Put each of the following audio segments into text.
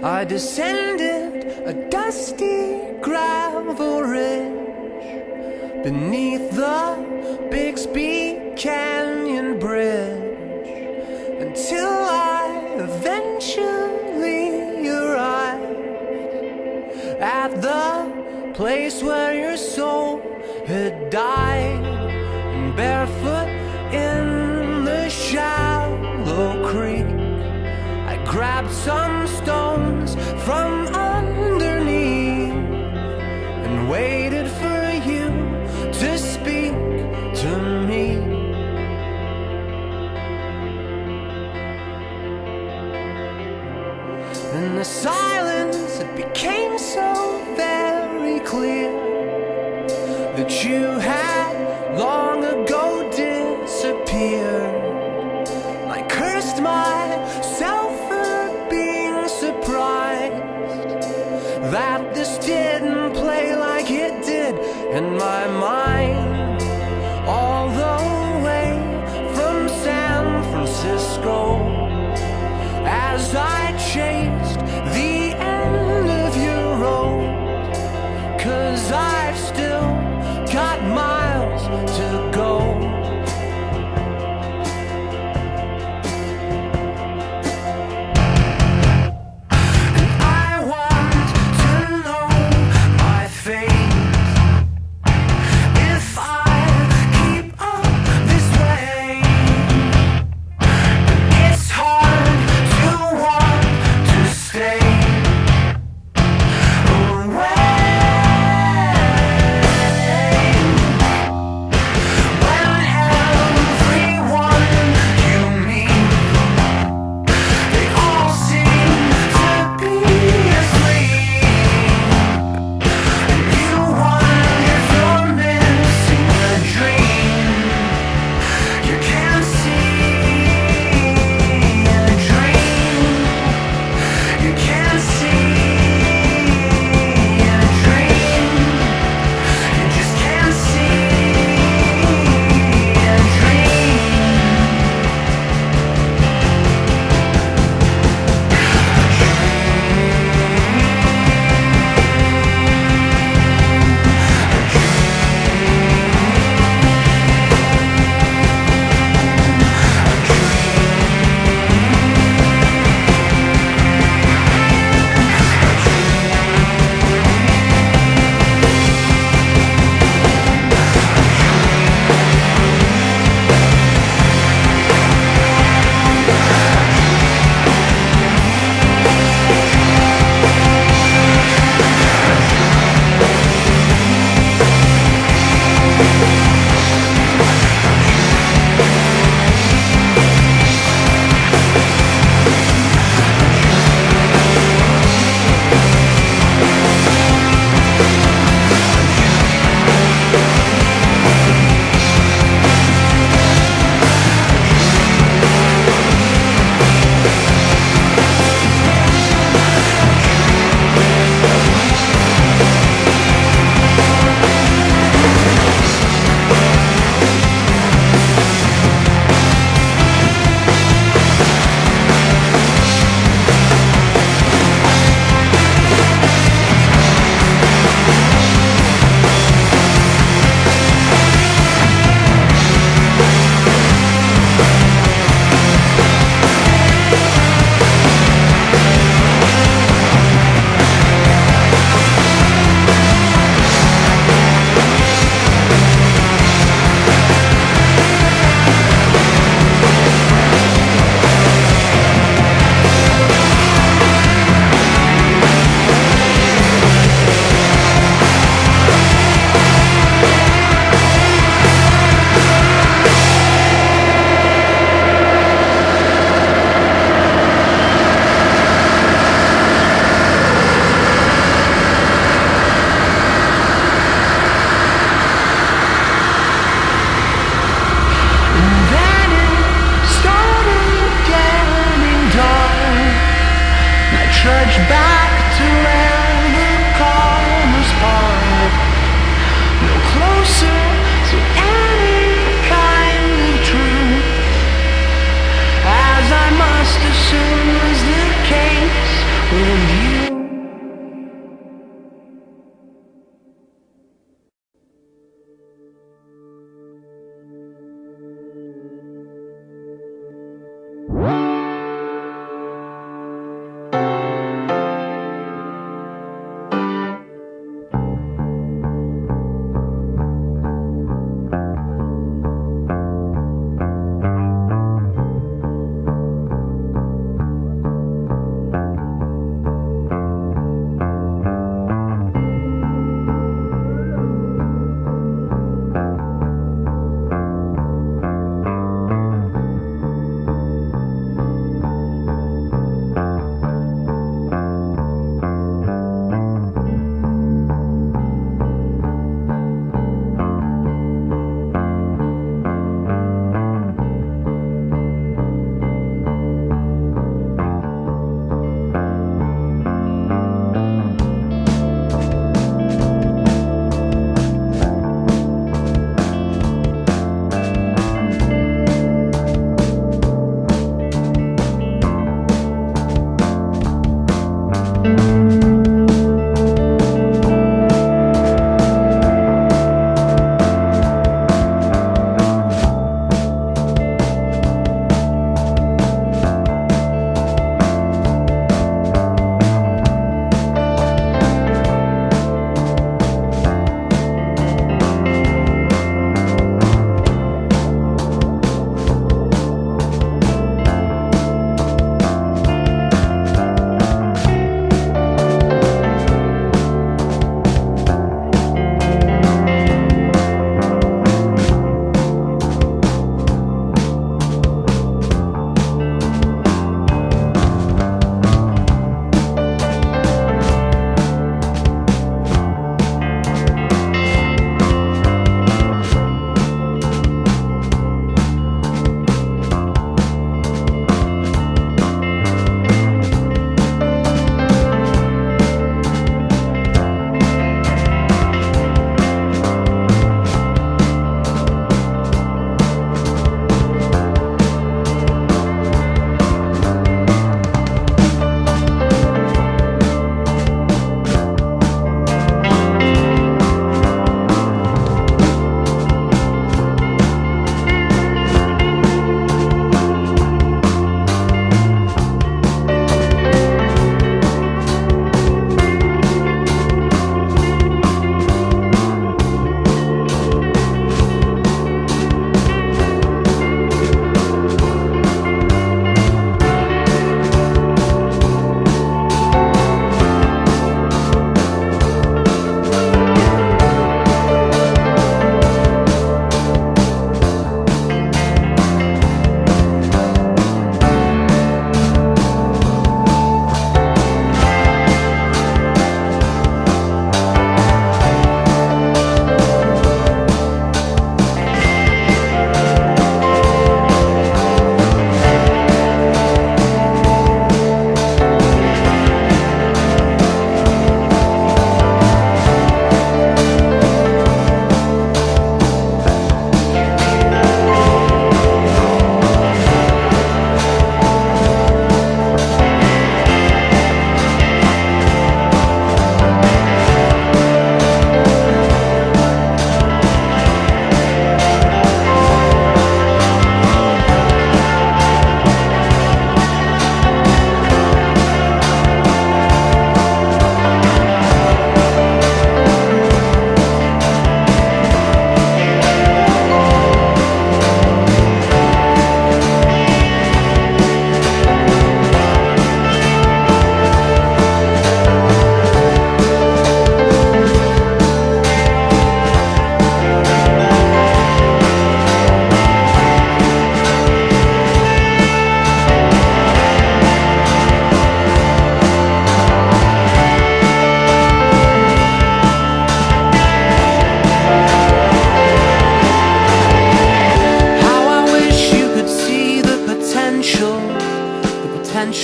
I descended a dusty gravel ridge beneath the Bixby Canyon Bridge until I eventually arrived at the place where your soul had died. And barefoot in the shallow creek, I grabbed some stones from underneath and waited for you to speak to me. In the silence, it became so very clear that you had long ago disappeared. I cursed myself for being surprised that this didn't play like it did in my mind, all the way from San Francisco, as I chased the end of your road. 'Cause I've still got miles to go. And I want to know my fate. If I keep up this way, it's hard to want to stay away.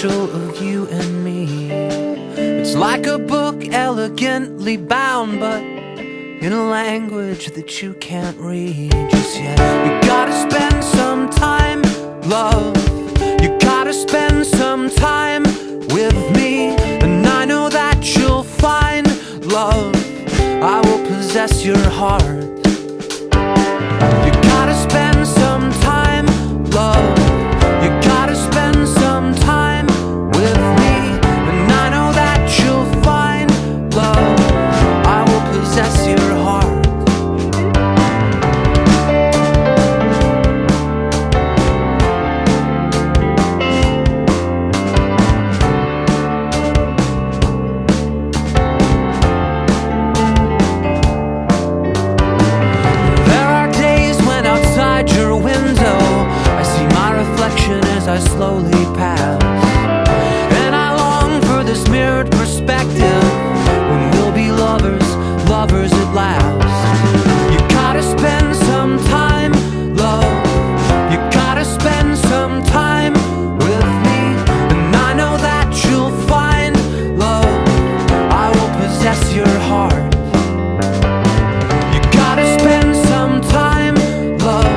potential of you and me. It's like a book elegantly bound, but in a language that you can't read just yet. You gotta spend some time, love. You gotta spend some time with me, and I know that you'll find love. I will possess your heart. You gotta spend some time, love. You gotta spend some time with me, and I know that you'll find love. I will possess your heart. Your window, I see my reflection as I slowly pass, and I long for this mirrored perspective when we'll be lovers, lovers at last. You gotta spend some time, love. You gotta spend some time with me, and I know that you'll find love. I will possess your heart. You gotta spend some time, love.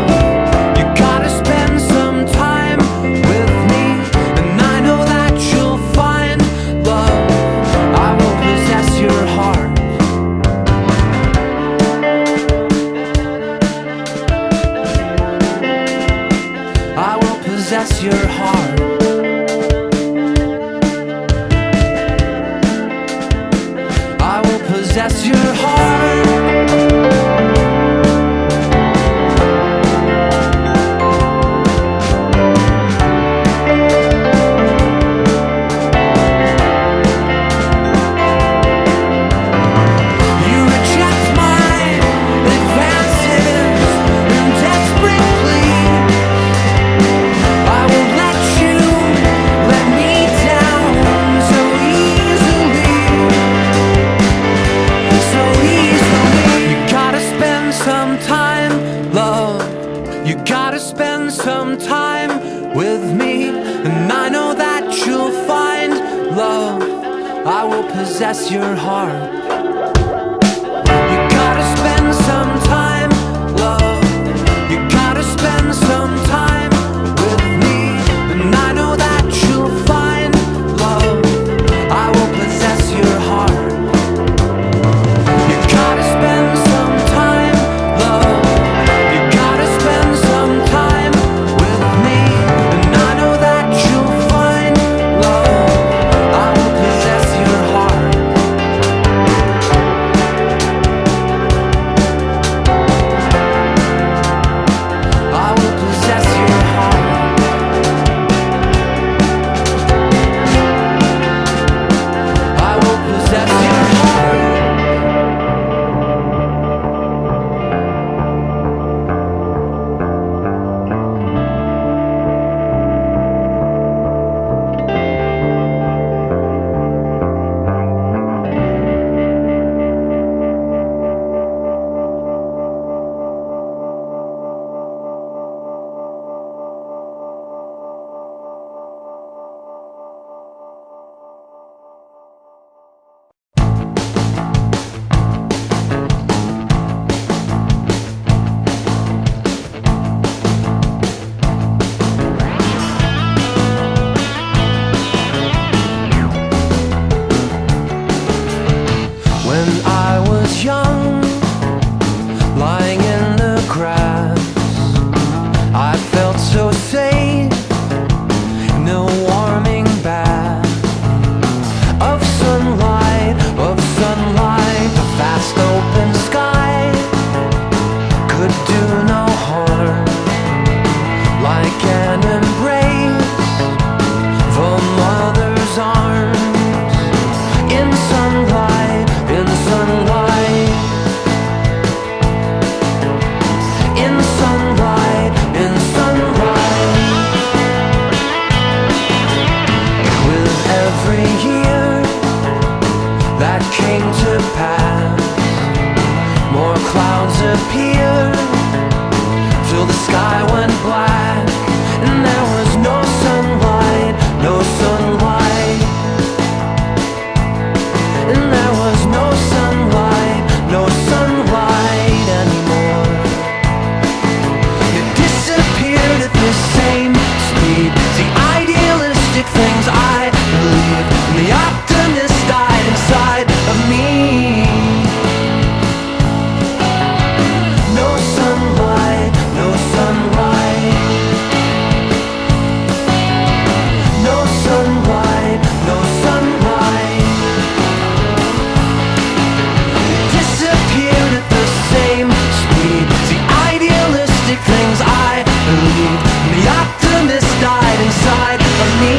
Possess your heart. I will possess your heart. You reject my advances and desperate pleas. I will let you let me down so easily, so easily. You gotta spend some time, love. You gotta spend some time with me, and I know that you'll find love. I will possess your heart. You gotta spend some time, love. You gotta spend some time with me, and I know that you'll find love. I will possess your heart. You gotta spend some time, love. You gotta spend some time with me, and I know that you'll find love. I will possess your heart. I will possess your heart. I will possess your heart. When I was young, lying in the grass, I felt so safe in a warming bath of sunlight, the vast open sky could do no harm, like an embrace from mother's arms. In sunlight, in sunlight, in sunlight, in sunlight. With every year that came to pass, more clouds appeared till the sky went black, and there was no sunlight, no sunlight. things I believe, and the optimist died inside of me. No sunlight, no sunlight. No sunlight, no sunlight. It disappeared at the same speed as the idealistic things I believe, and the optimist died inside of me.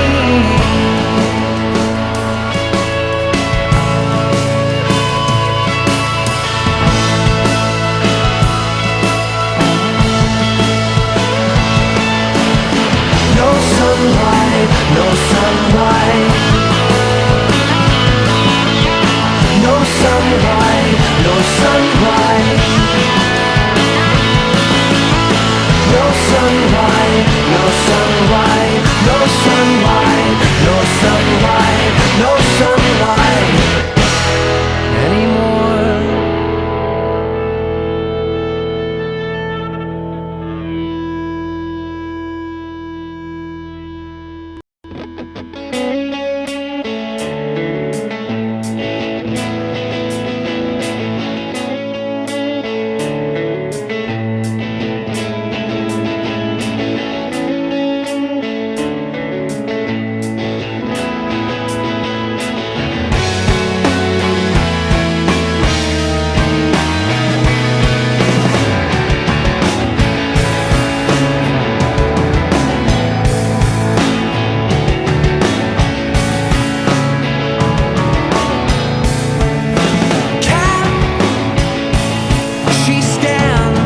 No sunlight, no sunlight. No sunlight, no sunlight. No sunlight, no sunlight. No sunlight, no sunlight. No sunlight anymore. She stands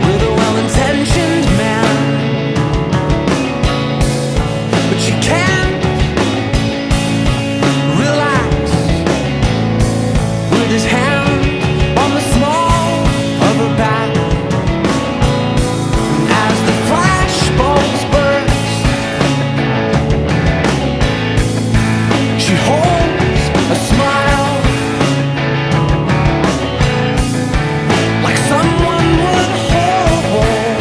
with a well-intentioned man, but she can't relax with his hand on the small of her back. As the flashbulbs burst, she holds a smile like someone would hold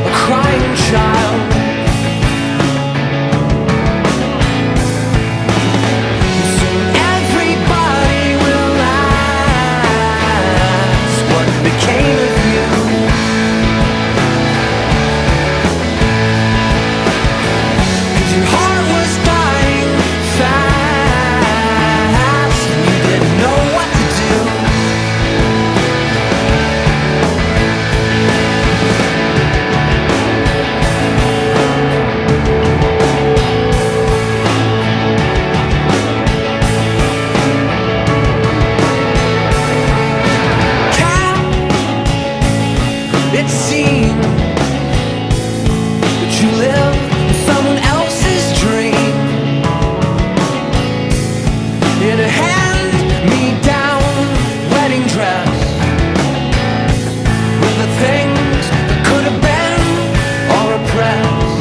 a crying child. Soon everybody will ask what became of you. 'Cause your heart was dying fast and you didn't know what to do. Can it seem that you live in someone else's dream, in a hand-me-down wedding dress, with the things that could have been or oppressed?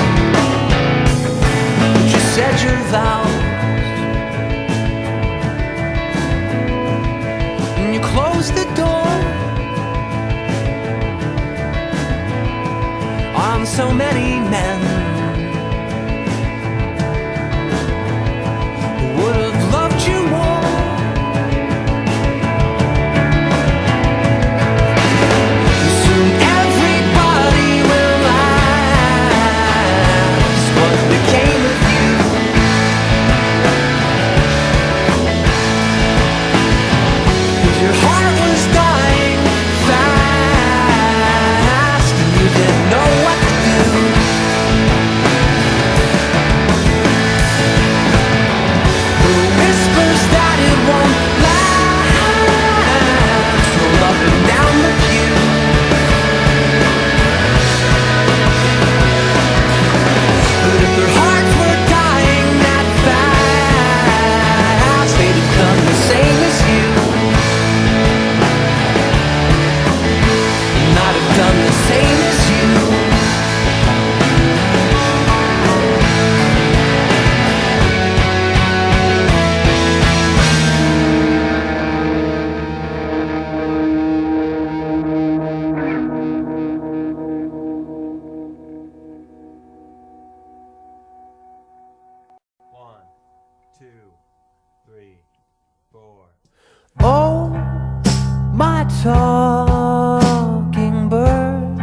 But you said your vows and you closed the door on so many men who would have loved you more. Soon everybody will ask what became of you. 'Cause your heart was dying fast and you didn't know what to do. 3, 4. Oh, my talking bird,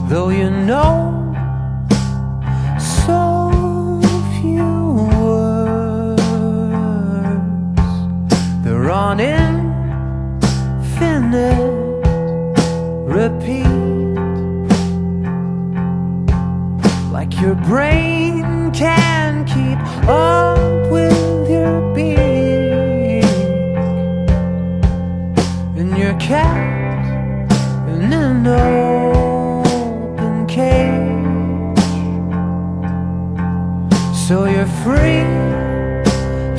though you know so few words, they're on infinite repeat, like your brain can keep up with your beat, and your cat in an open cage, so you're free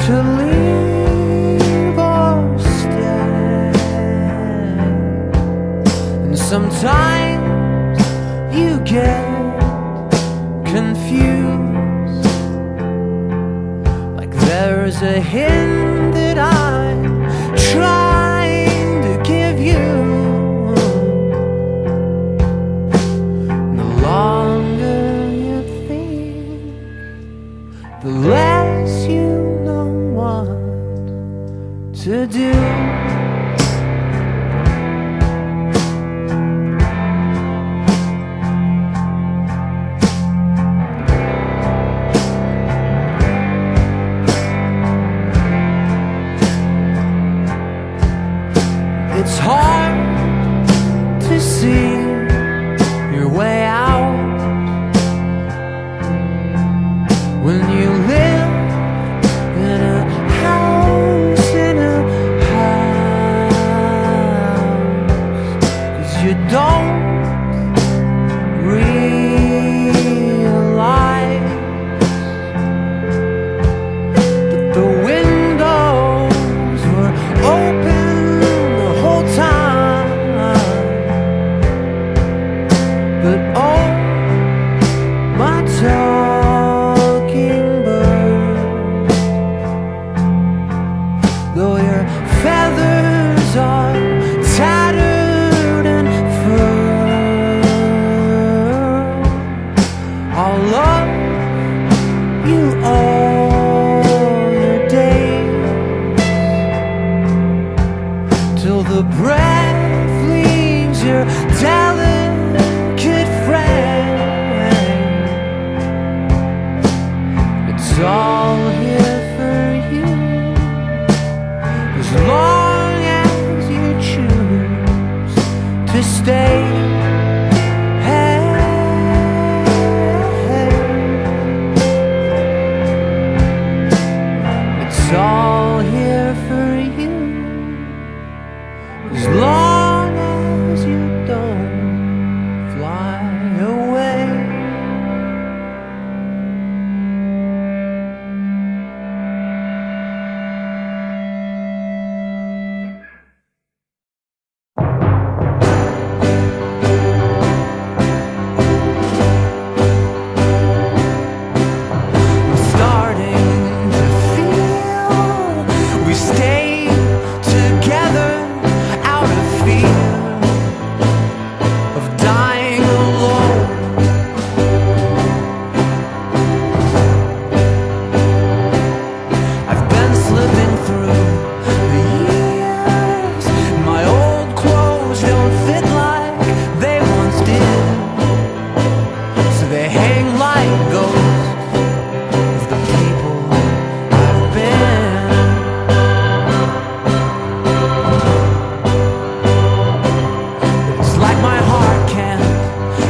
to leave or stay. And sometimes you get confused, like there's a hint that I'm trying to give you. The longer you think, the less you know what to do. It's hard to see your way out when you live in a house, cause you don't realize that the windows were open the whole time. But oh, my talking bird, though your feathers are tattered and furled, I'll love you all your days, till the breath leaves your delicate frame. It's all here for you, as long as you choose to stay. Hey, it's all here for you, as long as you don't fly away. I'm starting to feel we stay together out of fear of dying alone. I've been slipping through the years, my old clothes don't fit like they once did, so they hang like ghosts of the people I've been. It's like my heart can't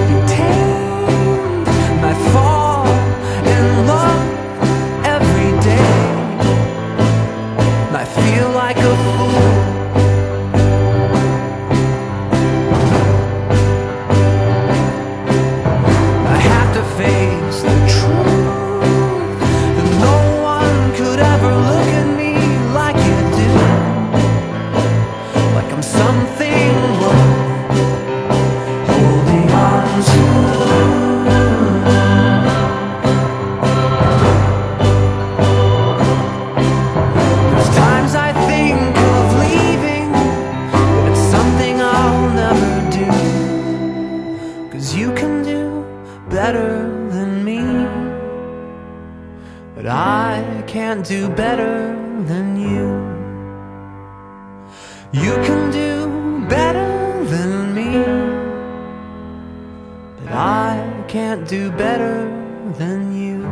be tamed, and I fall in love every day, and I feel like a fool. I have to face the truth, that no one could ever look at me like you do, like I'm something worth holding on to. There's times I think I can't do better than you. You can do better than me, but I can't do better than you.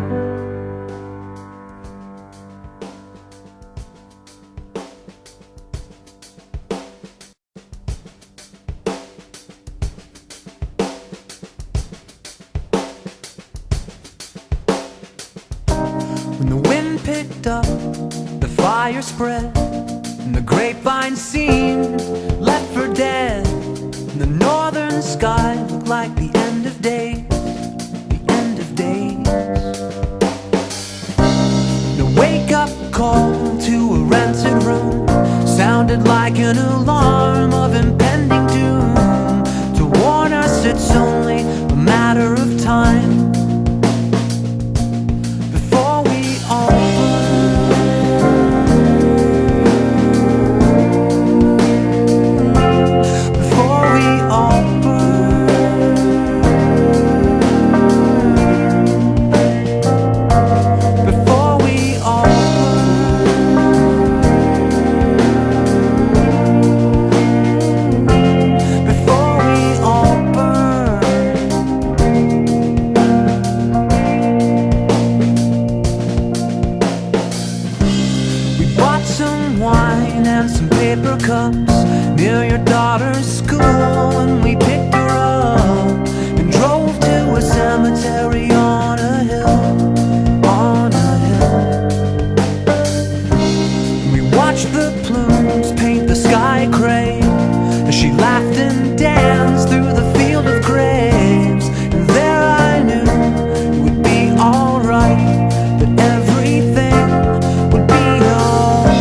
When the wind picked up, the fire spread, and the grapevine seemed left for dead, and the northern sky looked like the end of days, the end of days. The wake-up call to a rented room sounded like an alarm of impending doom, to warn us it's only a matter of time before we all and some paper cups near your daughter's school, and we picked her up and drove to a cemetery on a hill, on a hill. And we watched the plumes paint the sky gray as she laughed and danced through the field of graves. And there I knew it would be alright, that everything would be alright.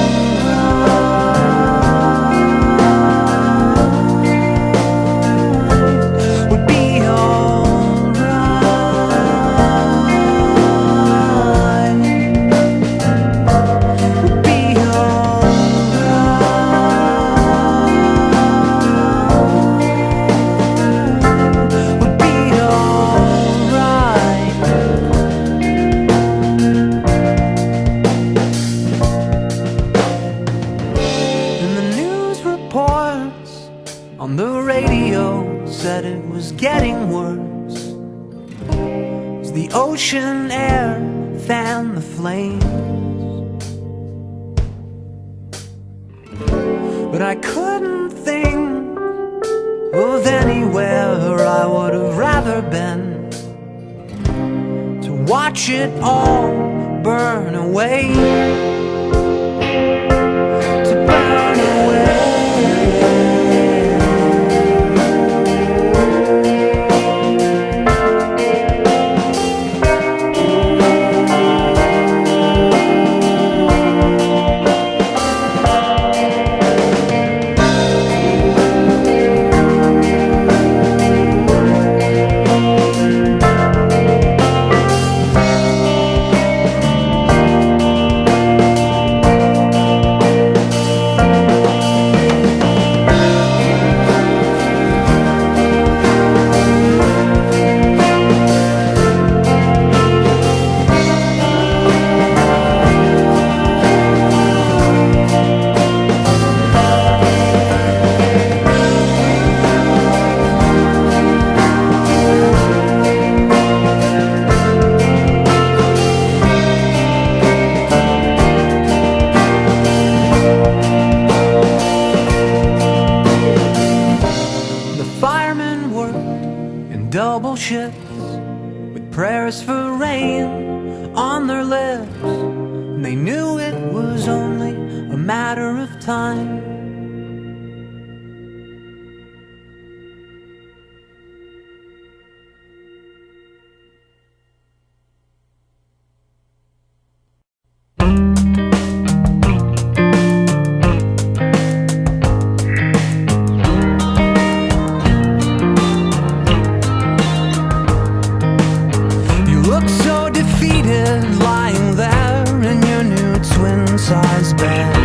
On the radio said it was getting worse as the ocean air fanned the flames. But I couldn't think of anywhere I would have rather been to watch it all burn away, to burn away. Double shifts with prayers for rain on their lips, and they knew it was only a matter of time. Lying there in your new twin-size bed,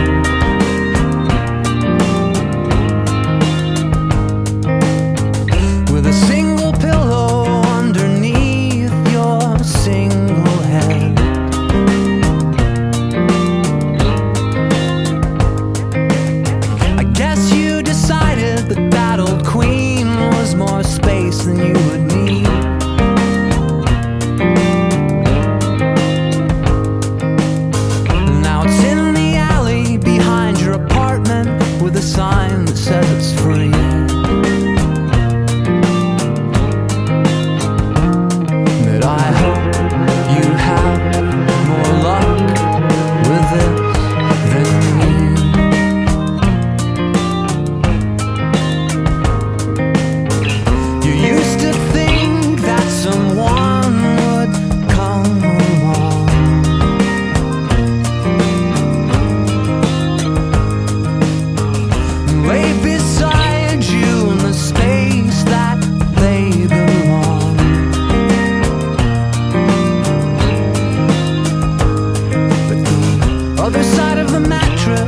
other side of the mattress,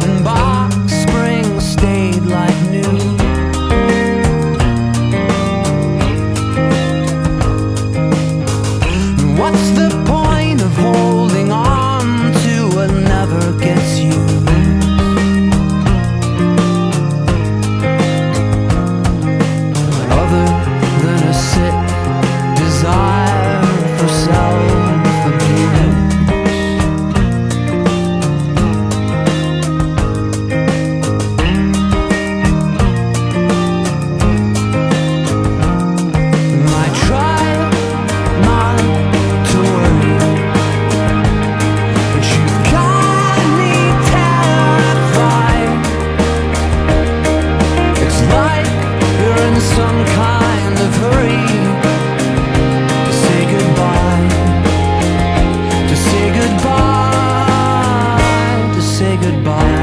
and box springs stayed like new. What's the point of holding on to what never gets used? Other than a sick desire for self-abuse. I try not to worry, but you've got me terrified. It's like you're in some kind of hurry to say goodbye, to say goodbye, to say goodbye.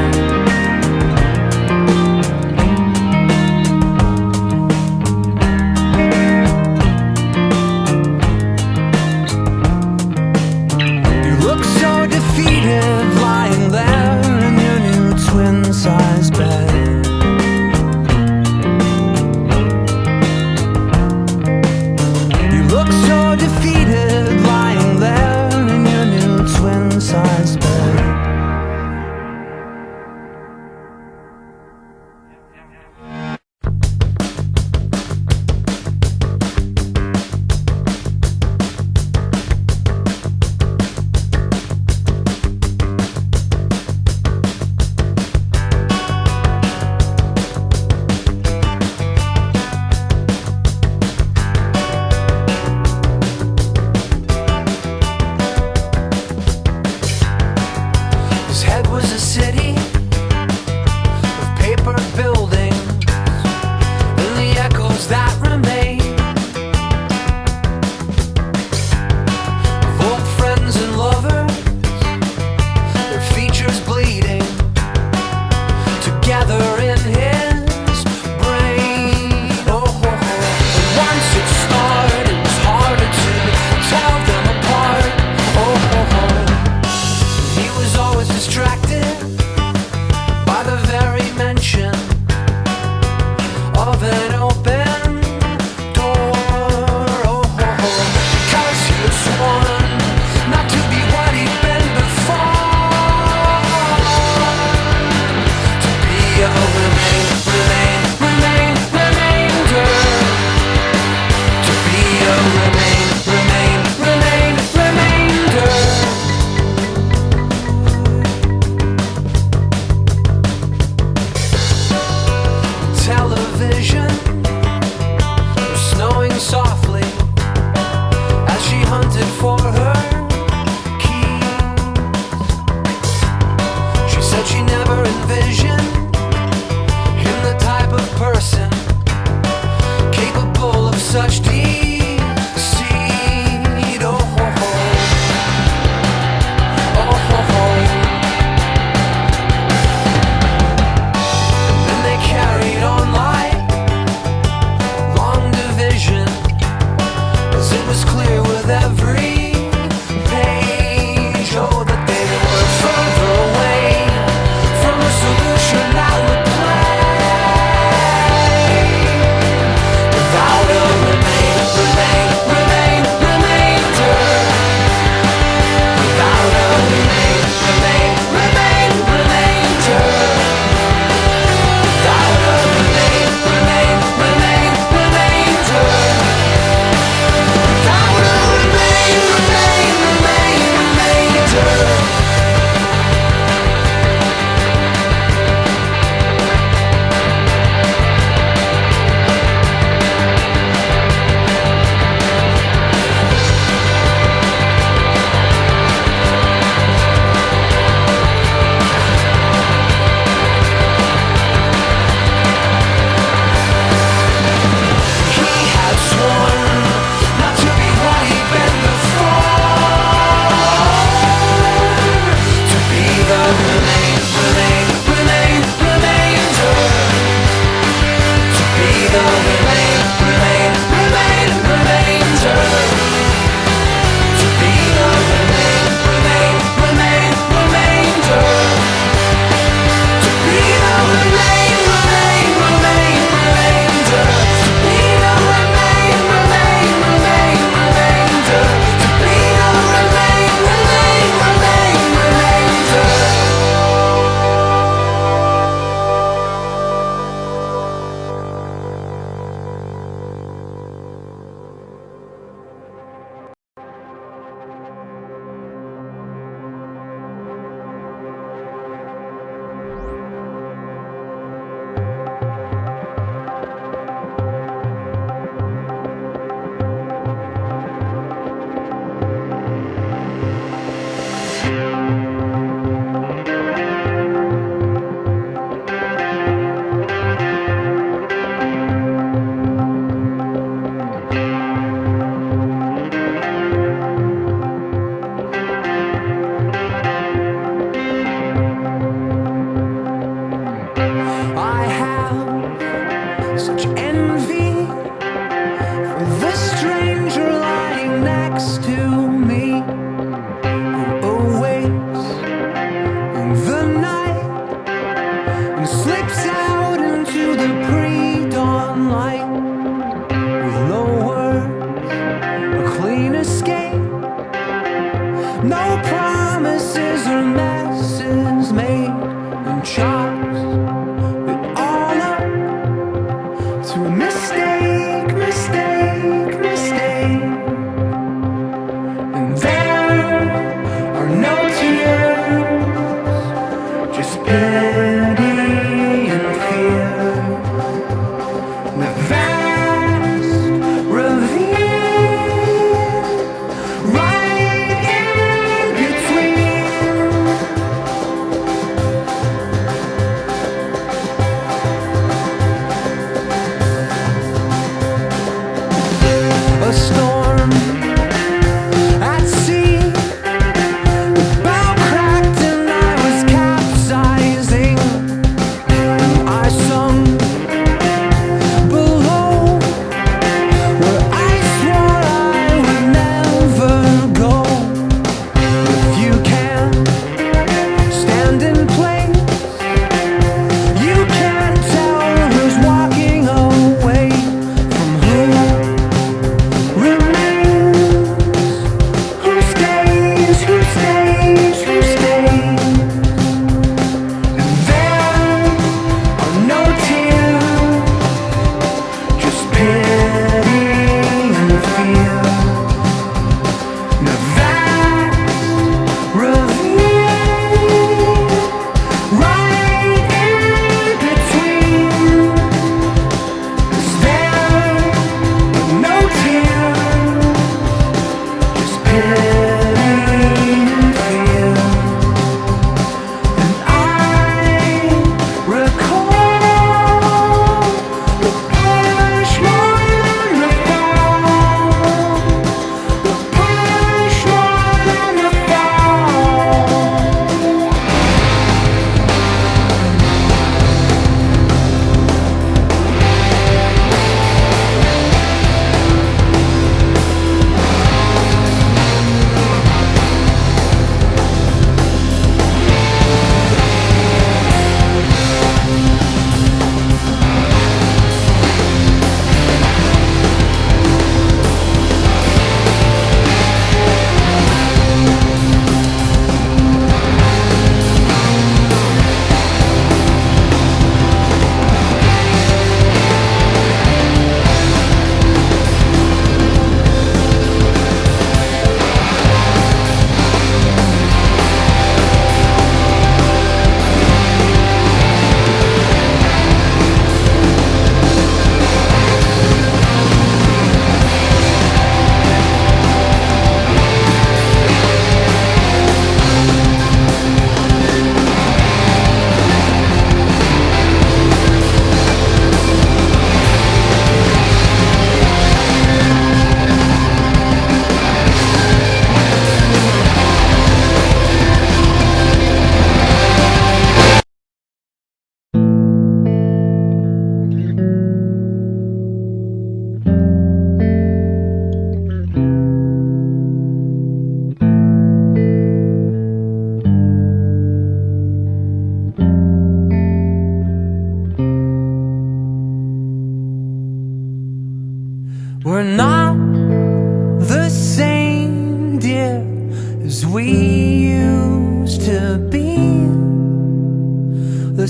You look so defeated, lying there in your new twin-size bed. You look so defeated, lying there in your new twin-size bed. His head was a city of paper buildings and the echoes that remain of old friends and lovers, their features bleeding together in his brain. Oh, and once it started, it was harder to tell them apart. Oh, he was always distracted by the very mention of an open door. Oh, because he had sworn not to be what he'd been before, to be a remainder, to be a remainder. Television was snowing softly as she hunted for her keys. She said she never envisioned him the type of person capable of such deceit. Oh, then they carried on like long division, as it was clear with every page, oh, that they were further away from a solution.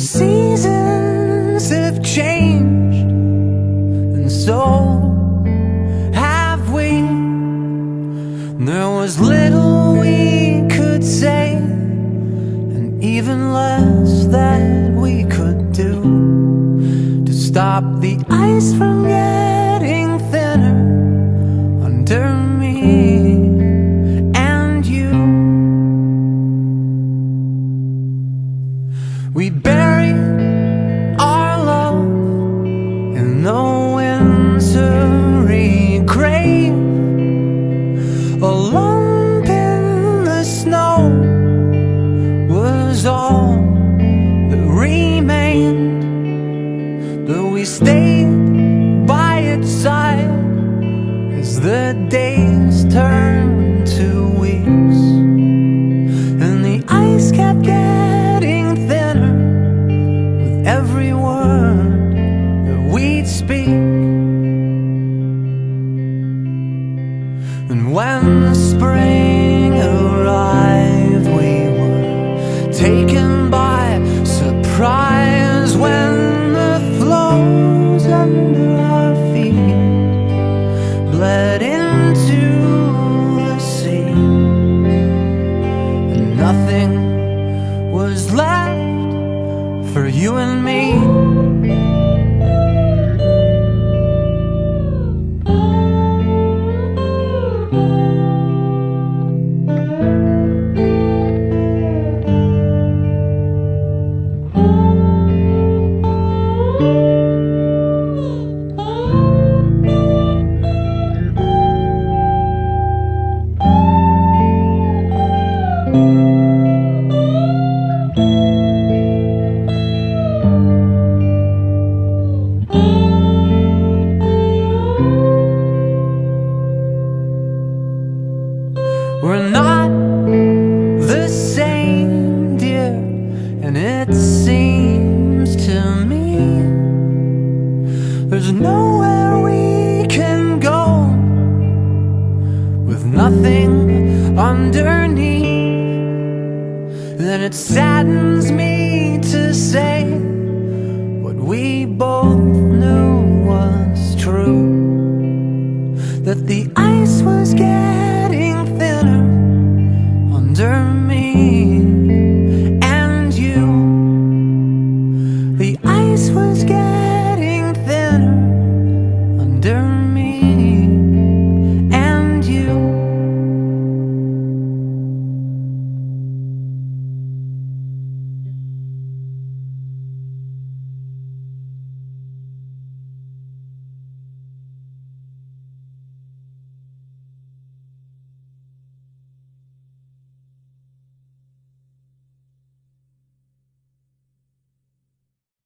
seasons have changed, and so have we. There was little we could say, and even less that we could do to stop the ice from getting thinner under me and you. We buried our love in the wintry grave. A lump in the snow was all that remained, but we stayed by its side as the days turned to weeks, and the ice kept getting thinner with every word that we'd speak. And when the spring arrived, we were taken by surprise when the flows under our feet bled into the sea, and nothing was left for you and me. We're not the same, dear, and it seems to me there's nowhere we can go with nothing underneath. And it saddens me to say what we both knew was true, that the ice was getting